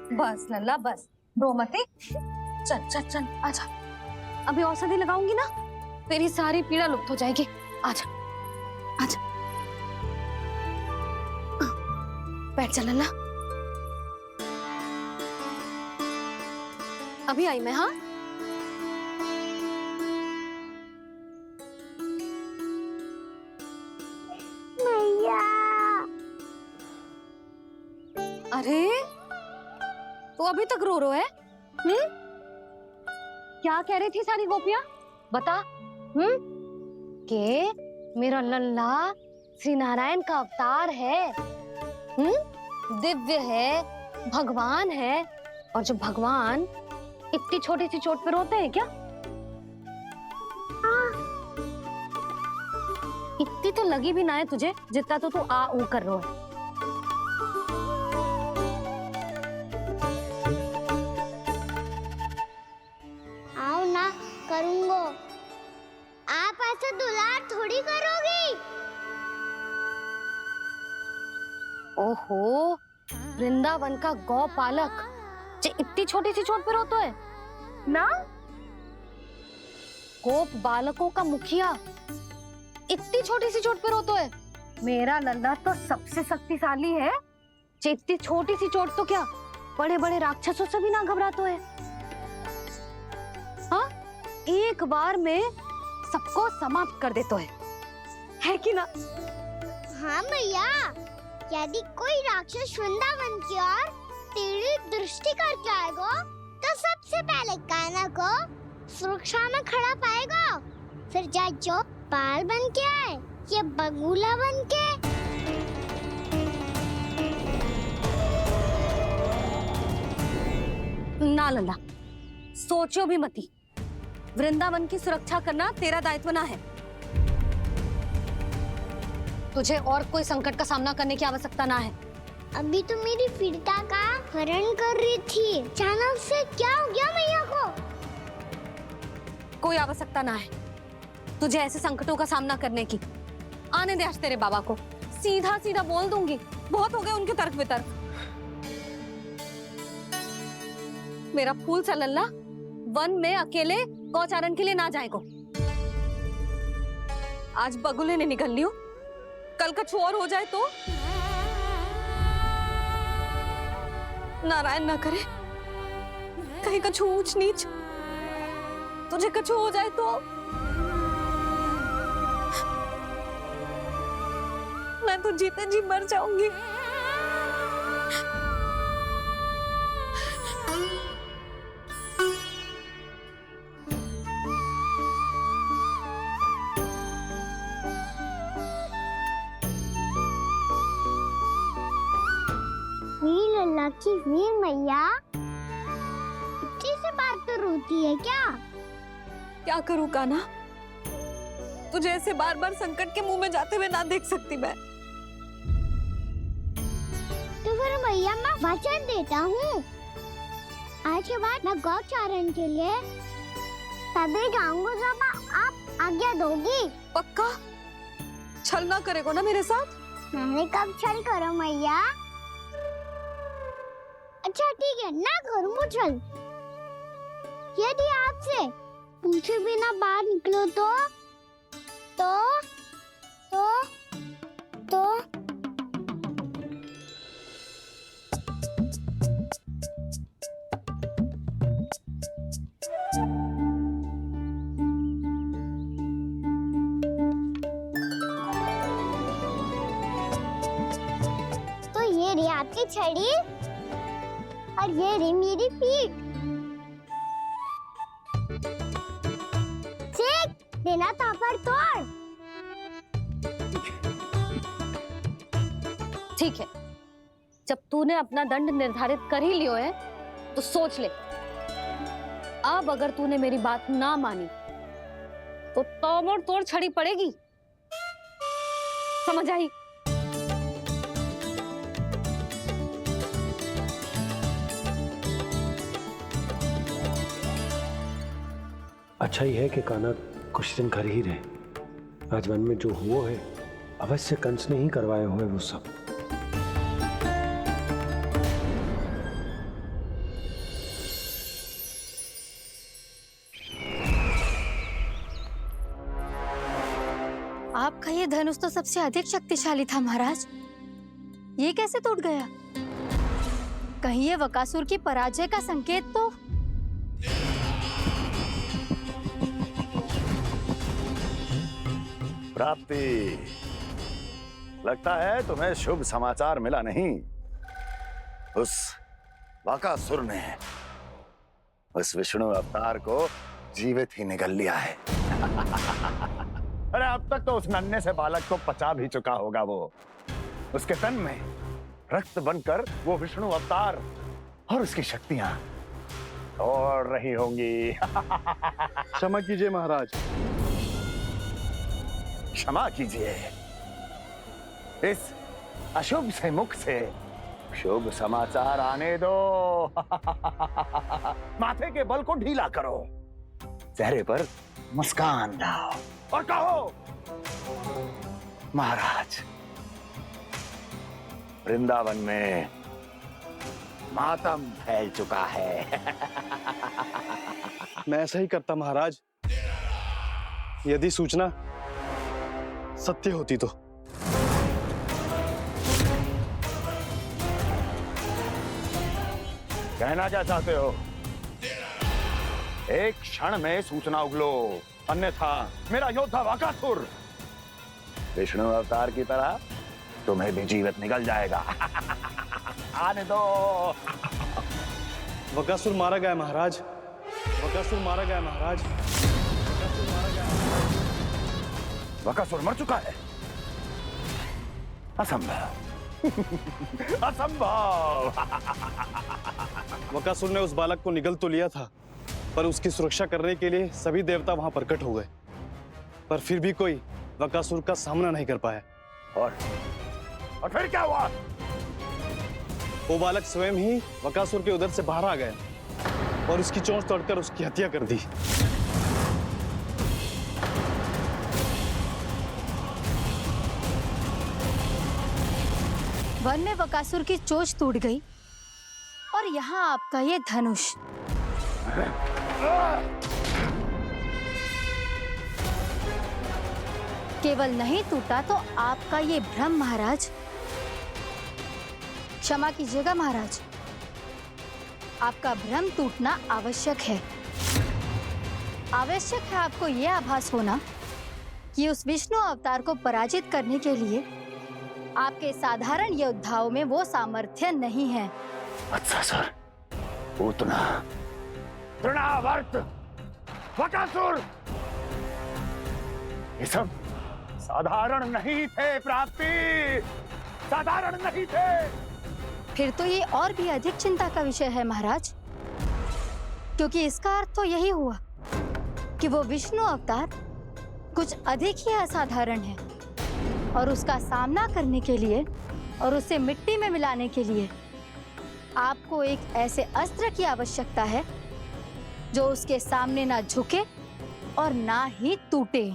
बस लल्ला बस, रो मत। चल चल चल आजा, अभी औषधि लगाऊंगी ना, तेरी सारी पीड़ा लुप्त हो जाएगी। आजा आजा, बैठ जा लल्ला। अभी आई मैं। हाँ मैया। अरे तो अभी तक रो रो है? क्या कह रही थी सारी गोपियां? बता। के मेरा लल्ला श्री नारायण का अवतार है, दिव्य है, भगवान है। और जो भगवान इतनी छोटी सी चोट पे रोते हैं क्या? इतनी तो लगी भी ना है तुझे जितना तो तू आ ऊ कर रहा है। आओ ना करूंगो, आप ऐसा दुलार थोड़ी करोगी। ओहो, वृंदावन का गौपालक जे इतनी छोटी सी चोट पे रोता है ना? गोप बालकों का मुखिया इतनी छोटी सी चोट पे रोता है? मेरा लल्ला तो सबसे शक्तिशाली है, जे इतनी छोटी सी चोट तो क्या बड़े बड़े राक्षसों से भी ना घबराता है। हाँ, एक बार में सबको समाप्त कर देता है कि ना? हाँ मैया, यदि कोई राक्षस वृंदावन की ओर तेरी दृष्टि करके आएगा तो सबसे पहले कान्हा को सुरक्षा में खड़ा पाएगा, फिर चाहे जो बाल बन के आए या बगुला बन के। ना लल्ला, सोचो भी मती, वृंदावन की सुरक्षा करना तेरा दायित्व ना है। तुझे और कोई संकट का सामना करने की आवश्यकता ना है। अभी तो मेरी पीड़िता का हरण कर रही थी, अचानक से क्या हो गया मैया को? कोई आवश्यकता ना है तुझे ऐसे संकटों का सामना करने की। आने दे आज तेरे बाबा को, सीधा सीधा बोल दूंगी। बहुत हो गए उनके तर्क वितर्क। मेरा फूल सा लल्ला वन में अकेले गौचारण के लिए ना जाएगो। आज बगुले ने निकल लियो, कल कछु और हो जाए तो? नारायण ना करे, कहीं कछु ऊंच नीच तुझे कछु हो जाए तो? मैं तो जीते जी मर जाऊंगी। वीर लल्ला की वीर मैया इतनी सी बात तो रोती है क्या? क्या करूं कान्हा, तुझे ऐसे बार बार संकट के मुंह में जाते हुए ना देख सकती मैं। तो फिर मैया मैं वचन देता हूँ, आज के बाद मैं गौचारण के लिए तभी जाऊंगा जब आप आज्ञा दोगी। पक्का? छल ना करेगो ना मेरे साथ? मैंने कब छल करो मैया? अच्छा ठीक है, ना करूँ छल। यदि आपसे पूछे बिना बाहर निकलो तो ये रही आपकी छड़ी और ये रही मेरी पीठ। ठीक, देना तापर तोड़। ठीक है, जब तूने अपना दंड निर्धारित कर ही लियो है तो सोच ले, अब अगर तूने मेरी बात ना मानी तो तोड़ तोड़ छड़ी पड़ेगी। समझ आई? अच्छा ही है कि कान्हा कुछ दिन घर ही रहे। आज वन में जो हुआ है अवश्य कंस ने ही करवाए हुए वो सब। आपका ये धनुष तो सबसे अधिक शक्तिशाली था महाराज, ये कैसे टूट गया? कहीं ये बकासुर की पराजय का संकेत तो? प्राप्ति, लगता है तुम्हें शुभ समाचार मिला नहीं। उस बकासुर ने उस विष्णु अवतार को जीवित ही निगल लिया है। अरे अब तक तो उस नन्हे से बालक को पचा भी चुका होगा वो। उसके तन में रक्त बनकर वो विष्णु अवतार और उसकी शक्तियां दौड़ रही होंगी। क्षमा कीजिए महाराज। क्षमा कीजिए, इस अशुभ से मुख से शुभ समाचार आने दो। माथे के बल को ढीला करो, चेहरे पर मुस्कान लाओ और कहो, महाराज, वृंदावन में मातम फैल चुका है। मैं ऐसा ही करता महाराज, यदि सूचना सत्य होती तो। कहना क्या चाहते हो? एक क्षण में सूचना उगलो, अन्यथा मेरा योद्धा बकासुर विष्णु अवतार की तरह तुम्हें भी जीवित निकल जाएगा। आने दो। बकासुर मारा गया महाराज, बकासुर मारा गया महाराज, बकासुर मारा गया। बकासुर मर चुका है? असंभव। असंभव। बकासुर ने उस बालक को निगल तो लिया था, पर उसकी सुरक्षा करने के लिए सभी देवता वहां प्रकट हो गए, पर फिर भी कोई बकासुर का सामना नहीं कर पाया। और फिर क्या हुआ? वो बालक स्वयं ही बकासुर के उदर से बाहर आ गया और उसकी चोंच तोड़कर उसकी हत्या कर दी। वन में बकासुर की चोंच टूट गई और यहाँ आपका ये धनुष। केवल नहीं टूटा तो आपका ये भ्रम महाराज। क्षमा कीजिएगा महाराज, आपका भ्रम टूटना आवश्यक है। आवश्यक है आपको यह आभास होना कि उस विष्णु अवतार को पराजित करने के लिए आपके साधारण योद्धाओं में वो सामर्थ्य नहीं है। अच्छा सर, उतना तृणावर्त, बकासुर, ये सब साधारण नहीं थे प्राप्ति, साधारण नहीं थे। फिर तो ये और भी अधिक चिंता का विषय है महाराज, क्योंकि इसका अर्थ तो यही हुआ कि वो विष्णु अवतार कुछ अधिक ही असाधारण है और उसका सामना करने के लिए और उसे मिट्टी में मिलाने के लिए आपको एक ऐसे अस्त्र की आवश्यकता है जो उसके सामने ना झुके और ना ही टूटे।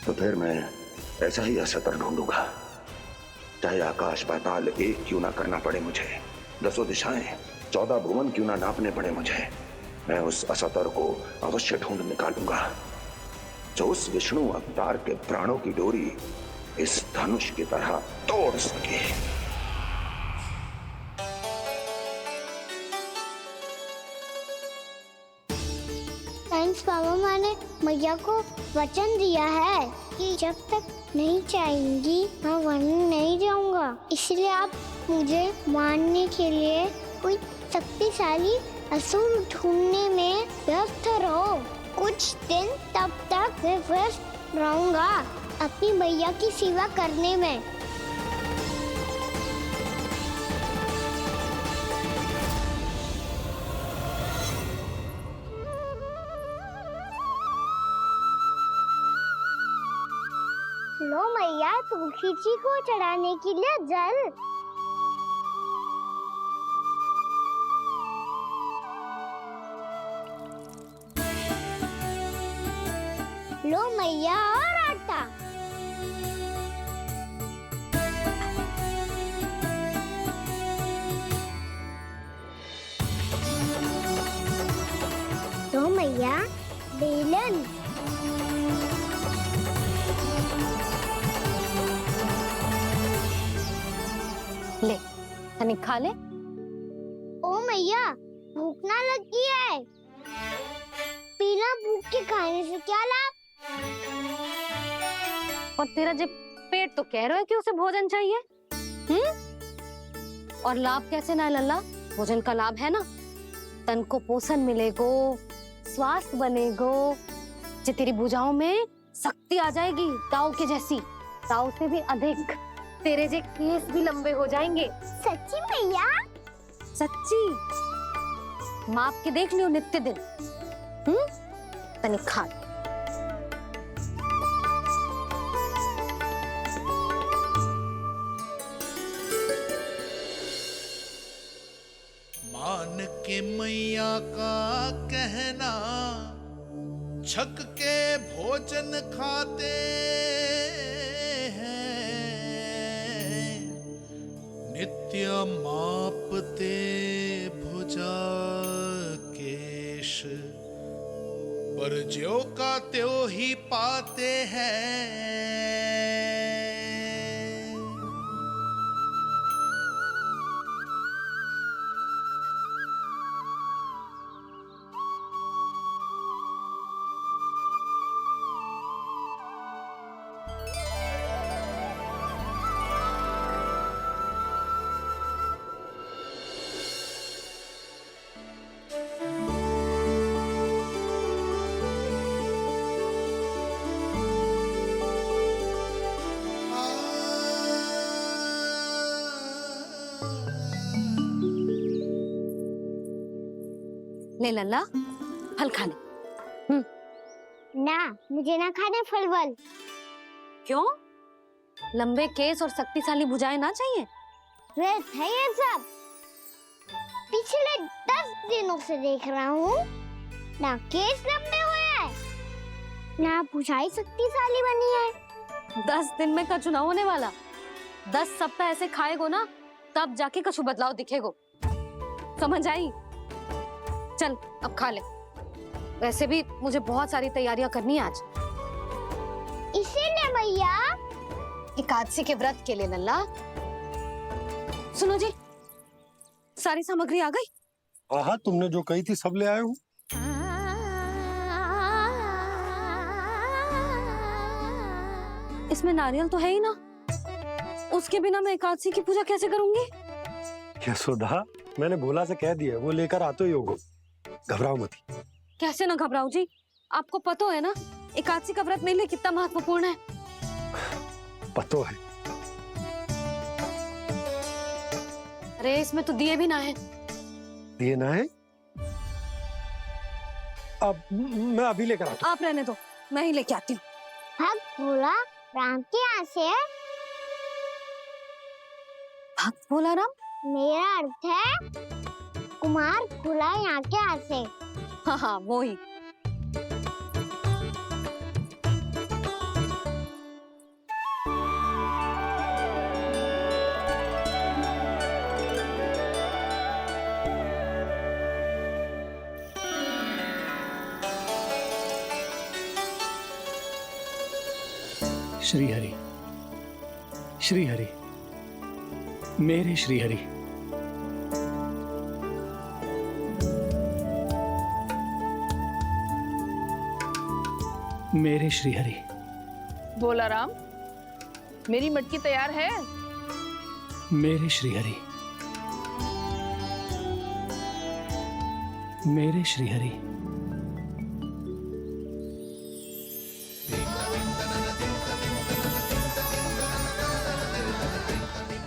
तो फिर मैं ऐसा ही अस्त्र ढूंढूंगा, चाहे आकाश पाताल एक क्यों ना करना पड़े मुझे, 10 दिशाएं 14 भुवन क्यों ना नापने पड़े मुझे। मैं उस अस्त्र को अवश्य ढूंढ निकालूंगा जो उस विष्णु अवतार के प्राणों की डोरी इस धनुष की तरह तोड़ सके। थैंक्स पापा, मैंने मैया को वचन दिया है कि जब तक नहीं चाहेंगी मैं वन नहीं जाऊंगा। इसलिए आप मुझे मारने के लिए कोई शक्तिशाली असुर ढूंढने में व्यस्त रहो। कुछ दिन तब तक मैं व्यस्त रहूंगा अपनी मैया की सेवा करने में। लो मैया, तुलसी जी को चढ़ाने के लिए जल। लो मैया, और आटा। ले तनिक खा ले। ओ मैया, भूख ना लगी है। बिना भूख के खाने से क्या लाभ? और तेरा जब पेट तो कह रहा है कि उसे भोजन चाहिए। और लाभ कैसे ना है लल्ला? भोजन का लाभ है ना, तन को पोषण मिलेगो, स्वास्थ्य बनेगो, जे तेरी भुजाओं में शक्ति आ जाएगी ताऊ के जैसी, ताऊ से भी अधिक। तेरे जे केस भी लंबे हो जाएंगे। सच्ची मैया? सच्ची, माप के देख लियो नित्य दिन। तनिक खा। मान के मैया का कहना, छक के भोजन खाते हैं, नित्य मापते भुजा केश, पर ज्यों का त्यों ही पाते हैं। ले लल्ला, फल खा ले। ना, मुझे ना खाने फल वल। क्यों? लंबे केस और शक्तिशाली भुजाएं ना चाहिए? व्यर्थ है ये सब। पिछले 10 दिनों से देख रहा हूँ, ना केस लंबे हुए हैं, ना भुजाएं शक्तिशाली बनी है। 10 दिन में का चुनाव होने वाला। 10 सप्ताह ऐसे खाएगो ना, तब जाके कछु बदलाव दिखेगो। समझ आई? चल अब खा ले। वैसे भी मुझे बहुत सारी तैयारियां करनी है आज। इसीलिए मैया, एकादशी के व्रत के लिए लल्ला। सुनो जी, सारी सामग्री आ गई? हाँ, तुमने जो कही थी सब ले आए हूँ। इसमें नारियल तो है ही ना, उसके बिना मैं एकादशी की पूजा कैसे करूंगी? यशोदा, मैंने भोला से कह दिया, वो लेकर आते ही होगा। घबराओ मत। कैसे ना घबराओ जी, आपको पता है ना एकादशी का व्रत मेरे लिए कितना महत्वपूर्ण है। पतो है। अरे इसमें तो दिए भी ना है। दिए ना है? अब मैं अभी लेकर आता हूँ। आप रहने दो, मैं ही लेके आती हूँ। भक्त भोला राम के यहाँ से है। भक्त भोला राम? मेरा अर्थ है कुमार भोला यहाँ के यहाँ से। हाँ हाँ, वो ही। श्री हरि, श्री हरि, मेरे श्री हरि। मेरे श्री हरि। भोला राम, मेरी मटकी तैयार है। मेरे श्री हरि। मेरे श्री हरि।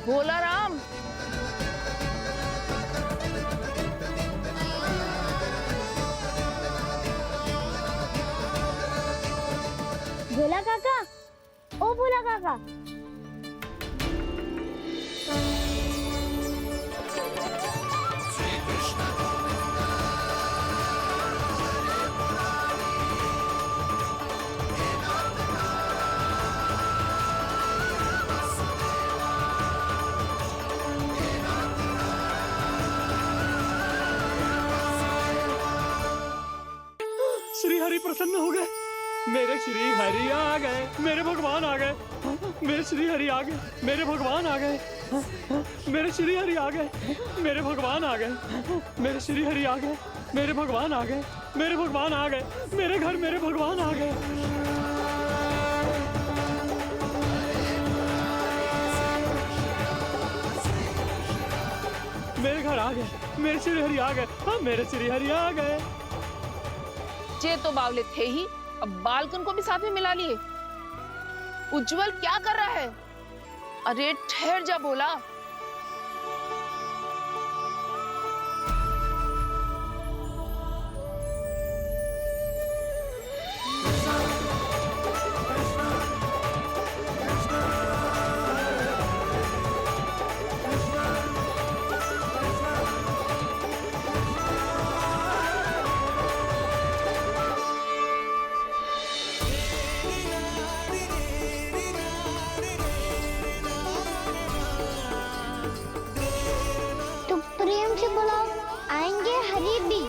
भोला राम, भोला काका, ओ भोला काका। श्री हरि प्रसन्न हो गए। मेरे श्री हरि आ गए, मेरे भगवान आ गए। मेरे श्री हरि आ गए, मेरे भगवान आ गए। मेरे श्री हरि आ गए, मेरे भगवान आ गए, मेरे श्री हरि आ गए, मेरे भगवान आ गए, मेरे भगवान आ गए, मेरे घर मेरे भगवान आ गए। मेरे घर आ गए, मेरे श्री हरि आ गए, हाँ मेरे श्री हरि आ गए। जे तो बावले थे ही, अब बालकन को भी साथ में मिला लिए। उज्जवल क्या कर रहा है? अरे ठहर जा बोला। तुम प्रेम से बुलाओ, आएंगे हरि भी।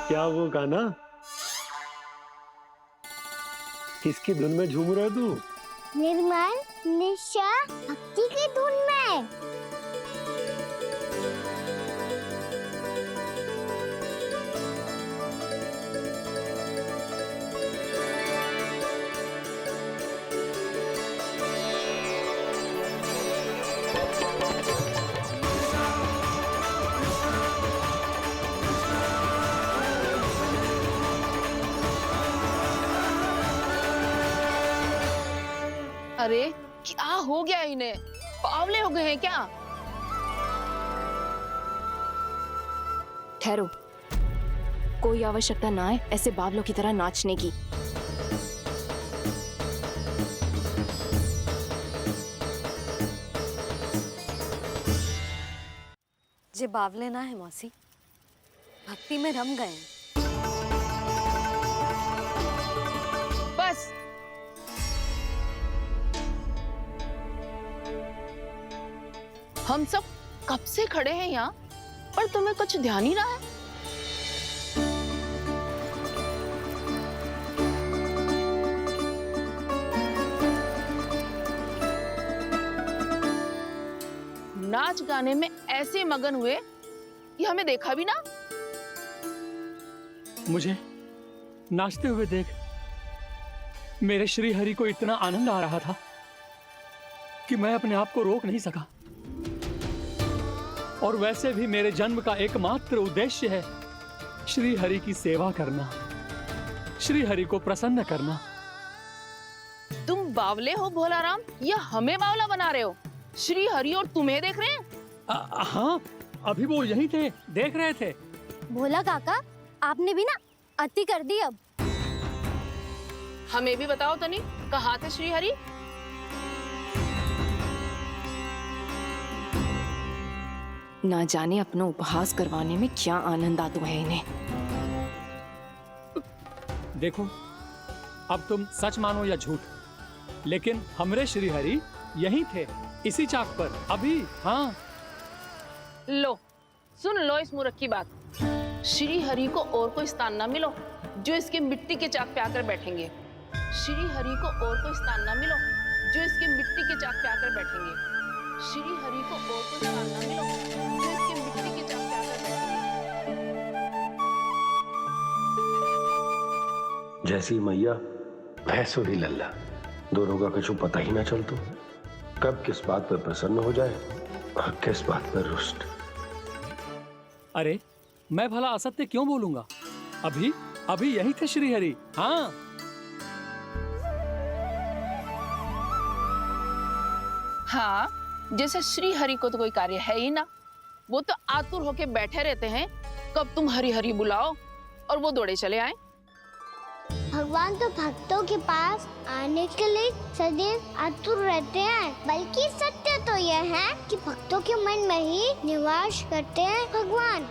क्या वो गाना? किसकी धुन में झूम रहा है तू? निर्मल निशा भक्ति की धुन में। अरे क्या हो गया इन्हें? बावले हो गए हैं क्या? ठहरो, कोई आवश्यकता ना है ऐसे बावलों की तरह नाचने की। जे बावले ना है मौसी, भक्ति में रम गए हैं। बस हम सब कब से खड़े हैं यहाँ, पर तुम्हें कुछ ध्यान ही रहा है। नाच गाने में ऐसे मगन हुए कि हमें देखा भी ना। मुझे नाचते हुए देख मेरे श्री हरि को इतना आनंद आ रहा था कि मैं अपने आप को रोक नहीं सका। और वैसे भी मेरे जन्म का एकमात्र उद्देश्य है श्री हरि की सेवा करना, श्री हरि को प्रसन्न करना। तुम बावले हो भोलाराम, या हमें बावला बना रहे हो? श्री हरि और तुम्हें देख रहे हैं। हाँ, अभी वो यहीं थे, देख रहे थे। भोला काका, आपने भी ना अति कर दी अब। हमें भी बताओ तनी, कहाँ थे श्री हरि? ना जाने अपना उपहास करवाने में क्या आनंद आता है इन्हें। देखो, अब तुम सच मानो या झूठ, लेकिन हमरे श्री हरि यहीं थे, इसी चाक पर अभी। हाँ, लो सुन लो इस मूर्ख की बात। श्री हरि को और कोई स्थान ना मिलो जो इसके मिट्टी के चाक पे आकर बैठेंगे। श्री हरि को और कोई स्थान ना मिलो जो इसके मिट्टी के चाक पे आकर बैठेंगे। श्री हरि को और कोई स्थान ना मिलो जो इसके मिट्टी के चाक पे आकर बैठेंगे। जैसी मैया भैंसो ही लल्ला, दोनों का कुछ पता ही ना चलतो। कब किस बात पर प्रसन्न हो जाए और किस बात पर रुष्ट। अरे मैं भला असत्य क्यों बोलूंगा? अभी अभी यही थे श्री हरि। हाँ, हाँ, जैसे श्री हरि को तो कोई कार्य है ही ना। वो तो आतुर होके बैठे रहते हैं कब तुम हरि हरि बुलाओ और वो दौड़े चले आए। भगवान तो भक्तों के पास आने के लिए सदैव आतुर रहते हैं। बल्कि सत्य तो यह है कि भक्तों के मन में ही निवास करते हैं भगवान।